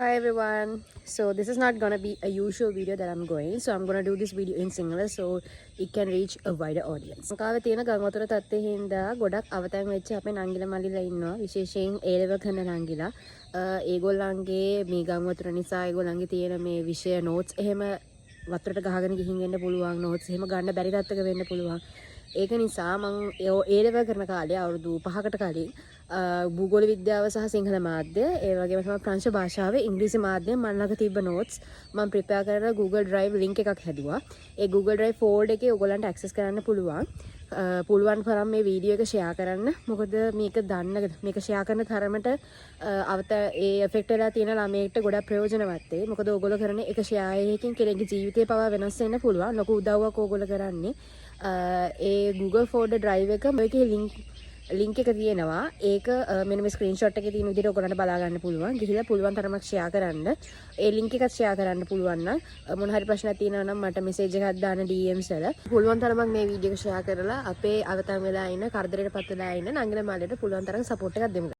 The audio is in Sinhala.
Hi everyone. So this is not gonna be a usual video that I'm going. So I'm gonna do this video in Sinhala so it can reach a wider audience. ලංකාවේ තියෙන ගම් වතුර තත්ත්වයේ හින්දා ගොඩක් අවතන් වෙච්ච අපේ නංගිලා මල්ලිලා ඉන්නවා. විශේෂයෙන් A level කරන නංගිලා. ඒගොල්ලන්ගේ මේ ගම් වතුර නිසා ඒගොල්ලන්ගේ තියෙන මේ විෂය notes එහෙම වතුරට ගහගෙන ගිහින් එන්න පුළුවන් notes එහෙම ගන්න බැරි තත්ත්වයක වෙන්න පුළුවන්. ඒක නිසා මම A level කරන කාලේ අවුරුදු 5කට කලින් භූගෝල විද්‍යාව සහ සිංහල මාධ්‍ය ඒ වගේම තමයි ප්‍රංශ භාෂාවේ ඉංග්‍රීසි මාධ්‍ය මම ළඟ තිබ්බ notes මම prepare කරලා Google Drive link එකක් හැදුවා. ඒ Google Drive folder එකේ ඔයගොල්ලන්ට access කරන්න පුළුවන්. පුළුවන් තරම් මේ වීඩියෝ එක share කරන්න. මොකද මේක දන්න මේක share කරන තරමට අවත ඒ effect වෙලා තියෙන ළමයෙක්ට ගොඩක් ප්‍රයෝජනවත් වෙයි. මොකද ඔයගොල්ලෝ කරන එක share එකකින් කෙනෙක්ගේ ජීවිතේ පවා වෙනස් වෙන්න පුළුවන්. ලොකු උදව්වක් ඔයගොල්ලෝ කරන්නේ. ඒ Google folder drive එක මේකේ link එක තියෙනවා. ඒක මෙන්න මේ screenshot එකේ තියෙන විදිහට ඔයගොල්ලන්ට බලා ගන්න පුළුවන්. ගිහිල්ලා පුළුවන් තරමක් share කරන්න. ඒ link එකත් share කරන්න පුළුවන් නම් මොන හරි ප්‍රශ්නයක් තියෙනවා නම් මට message එකක් දාන්න DMs වල. පුළුවන් තරමක් මේ වීඩියෝ එක share කරලා අපේ අවතන් වෙලා ඉන්න කරදරයටපත් වෙලා ඉන්න නංගිලා මාළේට පුළුවන් තරම් support එකක් දෙමු.